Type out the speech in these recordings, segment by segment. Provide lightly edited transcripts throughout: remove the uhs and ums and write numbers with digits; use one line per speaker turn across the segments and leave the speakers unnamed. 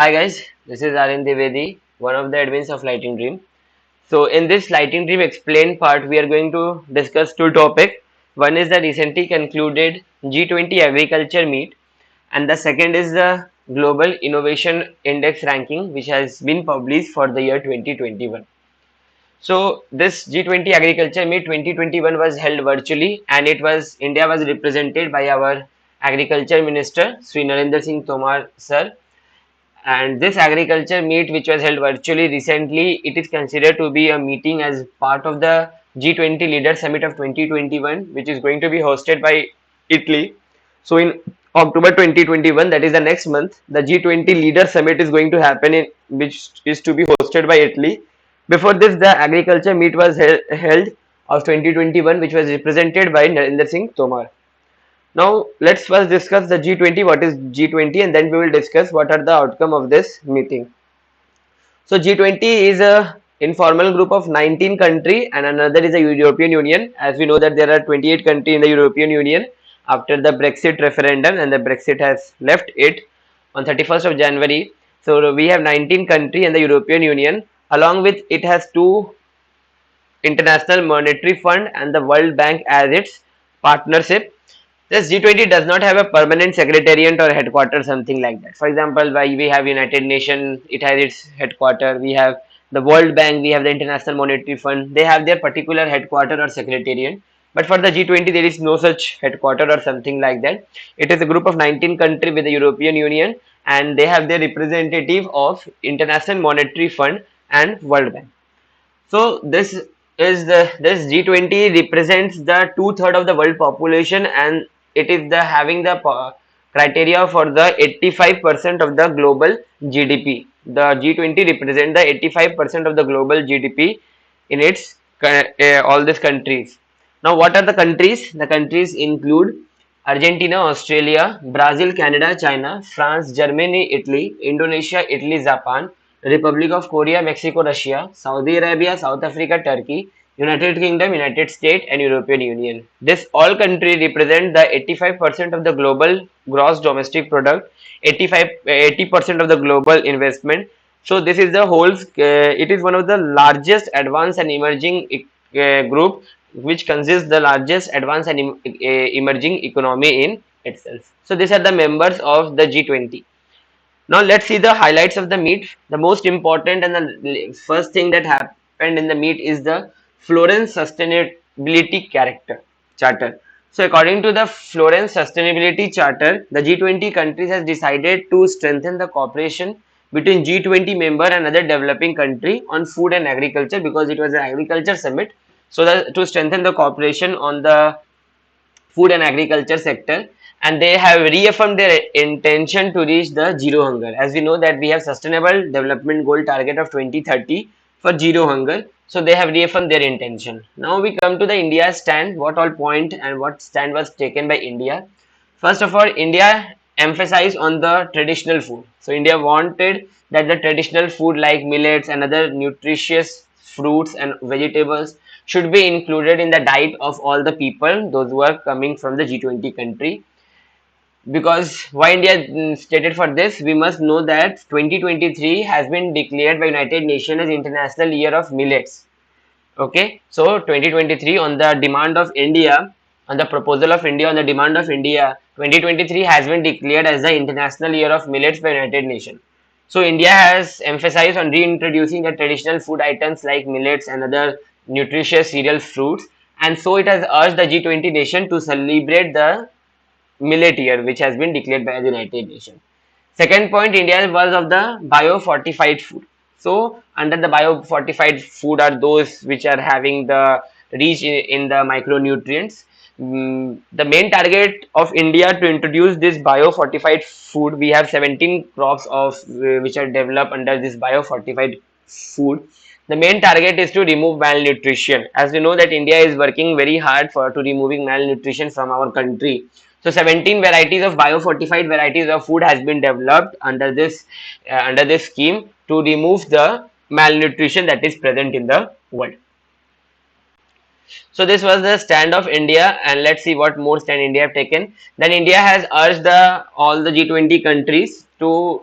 Hi guys, this is Aryan Devedi, one of the admins of Lighting Dream. So in this Lighting Dream Explain part, we are going to discuss two topics. One is the recently concluded G20 Agriculture Meet, and the second is the Global Innovation Index ranking, which has been published for the year 2021. So this G20 Agriculture Meet 2021 was held virtually, and India was represented by our Agriculture Minister Sri Narendra Singh Tomar sir, and this agriculture meet, which was held virtually recently, it is considered to be a meeting as part of the G20 Leader Summit of 2021, which is going to be hosted by Italy. So in October 2021, that is the next month, the G20 Leader Summit is going to happen in which is to be hosted by Italy. Before this, the agriculture meet was held of 2021, which was represented by Narendra Singh Tomar. Now let's first discuss the G20. What is G20, and then we will discuss what are the outcome of this meeting. So G20 is a informal group of 19 countries, and another is the European Union. As we know that there are 28 countries in the European Union after the Brexit referendum, and the Brexit has left it on 31st of January. So we have 19 countries in the European Union. Along with it has two International Monetary Fund and the World Bank as its partnership. This G20 does not have a permanent secretariat or headquarters, something like that. For example, why we have United Nations, it has its headquarter. We have the World Bank, we have the International Monetary Fund. They have their particular headquarter or secretariat. But for the G20, there is no such headquarter or something like that. It is a group of 19 countries with the European Union, and they have their representative of International Monetary Fund and World Bank. So this G20 represents the two-third of the world population, and it is the having the criteria for the 85% of the global GDP. The G20 represent the 85% of the global GDP in its all these countries. Now, what are the countries? The countries include Argentina, Australia, Brazil, Canada, China, France, Germany, Italy, Indonesia, Italy, Japan, Republic of Korea, Mexico, Russia, Saudi Arabia, South Africa, Turkey, United Kingdom, United States, and European Union. This all countries represent the 85% of the global gross domestic product, 80% of the global investment. So this is the whole. It is one of the largest advanced and emerging group, which consists the largest advanced and emerging economy in itself. So these are the members of the G20. Now let's see the highlights of the meet. The most important and the first thing that happened in the meet is the Florence Sustainability Character Charter. So according to the Florence Sustainability Charter, the G20 countries has decided to strengthen the cooperation between G20 member and other developing country on food and agriculture, because it was an agriculture summit. So that to strengthen the cooperation on the food and agriculture sector, and they have reaffirmed their intention to reach the zero hunger. As we know that we have sustainable development goal target of 2030 for zero hunger, so they have reaffirmed their intention. Now we come to the India stand, what all point and what stand was taken by India. First of all, India emphasized on the traditional food. So India wanted that the traditional food like millets and other nutritious fruits and vegetables should be included in the diet of all the people, those who are coming from the G20 country. Because why India stated for this, we must know that 2023 has been declared by United Nations as International Year of Millets. Okay, so 2023 on the demand of India, on the proposal of India, on the demand of India, 2023 has been declared as the International Year of Millets by United Nations. So India has emphasized on reintroducing the traditional food items like millets and other nutritious cereal fruits, and so it has urged the G20 nation to celebrate the millet year, which has been declared by the United Nations. Second point, India was of the biofortified food. So under the biofortified food are those which are having the reach in the micronutrients. The main target of India to introduce this biofortified food, we have 17 crops of which are developed under this biofortified food. The main target is to remove malnutrition. As we know that India is working very hard for to removing malnutrition from our country. So 17 varieties of biofortified varieties of food has been developed under this scheme to remove the malnutrition that is present in the world. So this was the stand of India, and let's see what more stand India have taken. Then India has urged all the G20 countries to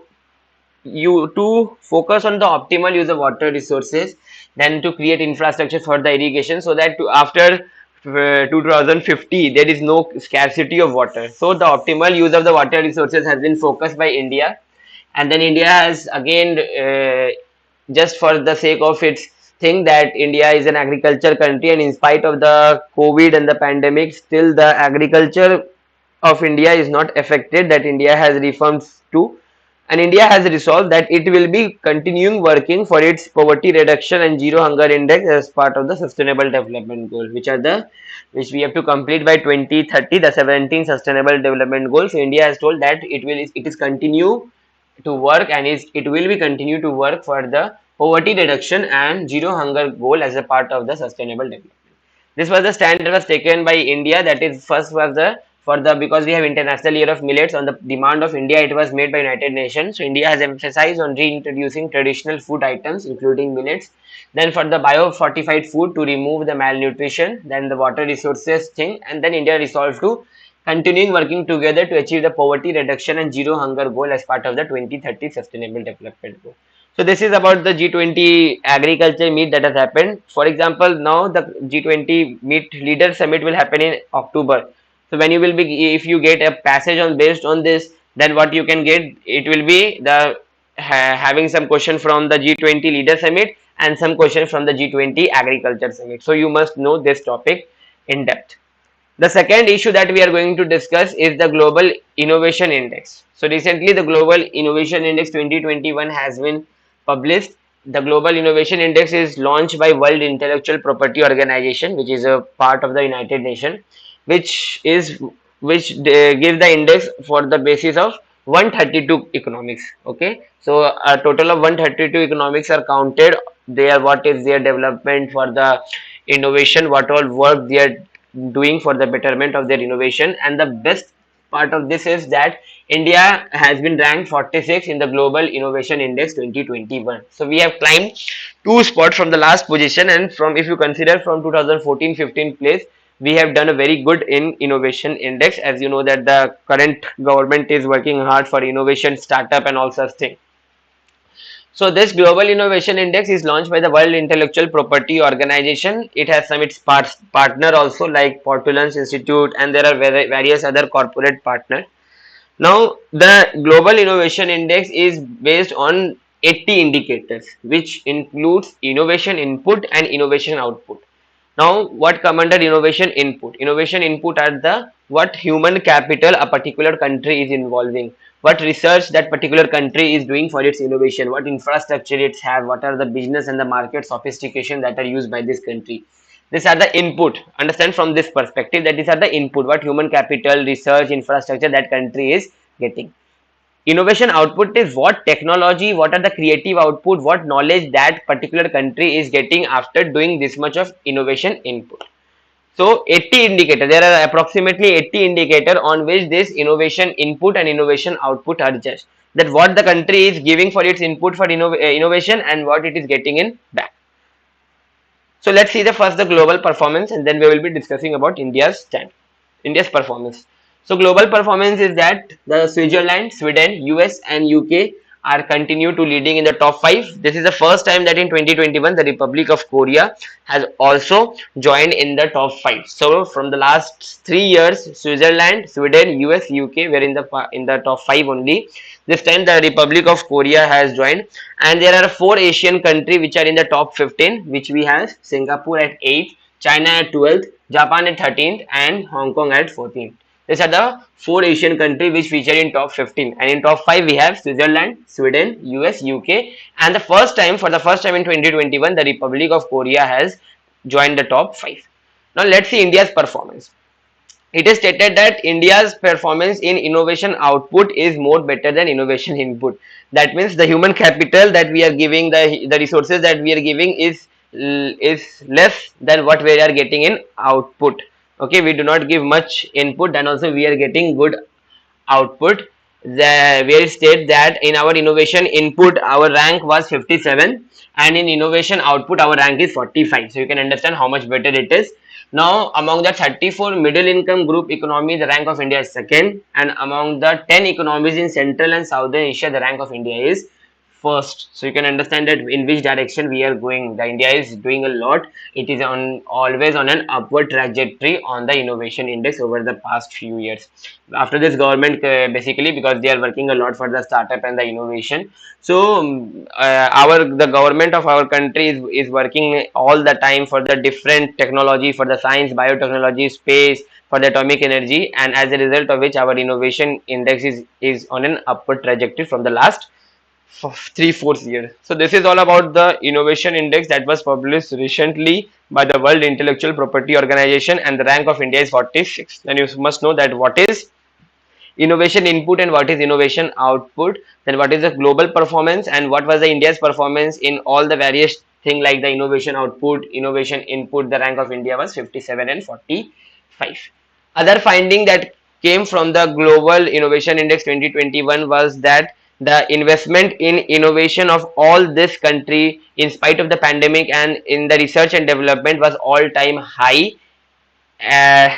you to focus on the optimal use of water resources, then to create infrastructure for the irrigation, so that after 2050 there is no scarcity of water. So the optimal use of the water resources has been focused by India, and then India has again, just for the sake of its thing, that India is an agriculture country, and in spite of the COVID and the pandemic, still the agriculture of India is not affected, that India has reforms too, and India has resolved that it will be continuing working for its poverty reduction and zero hunger index as part of the sustainable development goal, which we have to complete by 2030, the 17 sustainable development goals. So India has told that it is continue to work, and it will be continue to work for the poverty reduction and zero hunger goal as a part of the sustainable development. This was the stand that was taken by India. That is, first was the for the because we have International Year of Millets on the demand of India. It was made by United Nations. So India has emphasized on reintroducing traditional food items, including millets. Then for the bio-fortified food to remove the malnutrition. Then the water resources thing, and then India resolved to continuing working together to achieve the poverty reduction and zero hunger goal as part of the 2030 Sustainable Development Goal. So this is about the G20 agriculture meet that has happened. For example, now the G20 meet leader summit will happen in October. So when you will be, if you get a passage on based on this, then what you can get, it will be the having some question from the G20 leader summit and some question from the G20 agriculture summit. So you must know this topic in depth. The second issue that we are going to discuss is the Global Innovation Index. So recently the Global Innovation Index 2021 has been published. The Global Innovation Index is launched by World Intellectual Property Organization, which is a part of the United Nations, which is give the index for the basis of 132 economics. Okay, so a total of 132 economics are counted. There, what is their development for the innovation, what all work they are doing for the betterment of their innovation. And the best part of this is that India has been ranked 46 in the Global Innovation Index 2021. So we have climbed two spots from the last position, and from, if you consider, from 2014-15 place, we have done a very good in innovation index. As you know that the current government is working hard for innovation, startup and all such things. So this Global Innovation Index is launched by the World Intellectual Property Organization. It has some its partner also, like Portulans Institute, and there are various other corporate partners. Now the Global Innovation Index is based on 80 indicators, which includes innovation input and innovation output. Now, what come under innovation input? Innovation input are the what human capital a particular country is involving, what research that particular country is doing for its innovation, what infrastructure it have, what are the business and the market sophistication that are used by this country. These are the input. Understand from this perspective that these are the input, what human capital, research, infrastructure that country is getting. Innovation output is what technology, what are the creative output, what knowledge that particular country is getting after doing this much of innovation input. So 80 indicator, there are approximately 80 indicator on which this innovation input and innovation output are judged, that what the country is giving for its input for innovation and what it is getting in back. So let's see the first the global performance, and then we will be discussing about India's performance. So global performance is that the Switzerland, Sweden, US and UK are continue to leading in the top 5. This is the first time that in 2021 the Republic of Korea has also joined in the top 5. So from the last 3 years, Switzerland, Sweden, US, UK were in the top 5 only. This time the Republic of Korea has joined, and there are 4 Asian countries which are in the top 15, which we have Singapore at 8th, China at 12th, Japan at 13th and Hong Kong at 14th. These are the 4 Asian countries which feature in top 15, and in top 5 we have Switzerland, Sweden, US, UK, and for the first time in 2021 the Republic of Korea has joined the top 5. Now let's see India's performance. It is stated that India's performance in innovation output is more better than innovation input. That means the human capital that we are giving, the resources that we are giving is less than what we are getting in output. Okay, we do not give much input, and also we are getting good output. Where state that in our innovation input our rank was 57, and in innovation output our rank is 45. So you can understand how much better it is. Now among the 34 middle income group economy, the rank of India is second, and among the 10 economies in Central and Southern Asia, the rank of India is first. So you can understand that in which direction we are going. The India is doing a lot. It is on always on an upward trajectory on the innovation index over the past few years. After this government, basically because they are working a lot for the startup and the innovation. So our the government of our country is working all the time for the different technology, for the science, biotechnology, space, for the atomic energy, and as a result of which our innovation index is on an upward trajectory from the last 3 4 years. So this is all about the innovation index that was published recently by the World Intellectual Property Organization, and the rank of India is 46. Then you must know that what is innovation input and what is innovation output, then what is the global performance and what was the India's performance in all the various thing like the innovation output, innovation input. The rank of India was 57 and 45. Other finding that came from the global innovation index 2021 was that the investment in innovation of all this country in spite of the pandemic and in the research and development was all time high uh,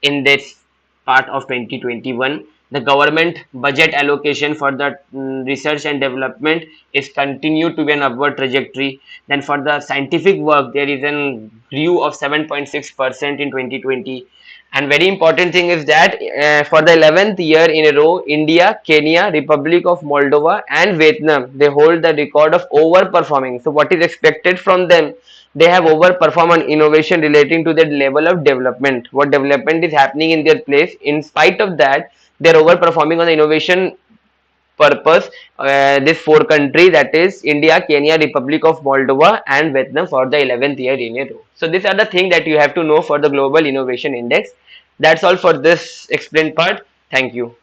in this part of 2021. The government budget allocation for the research and development is continued to be an upward trajectory. Then for the scientific work there is an grew of 7.6% in 2020. And very important thing is that for the 11th year in a row, India, Kenya, Republic of Moldova and Vietnam, they hold the record of overperforming. So what is expected from them? They have overperformed on innovation relating to their level of development. What development is happening in their place. In spite of that, they're overperforming on the innovation purpose. This four countries, that is India, Kenya, Republic of Moldova and Vietnam, for the 11th year in a row. So these are the things that you have to know for the global innovation index. That's all for this explained part. Thank you.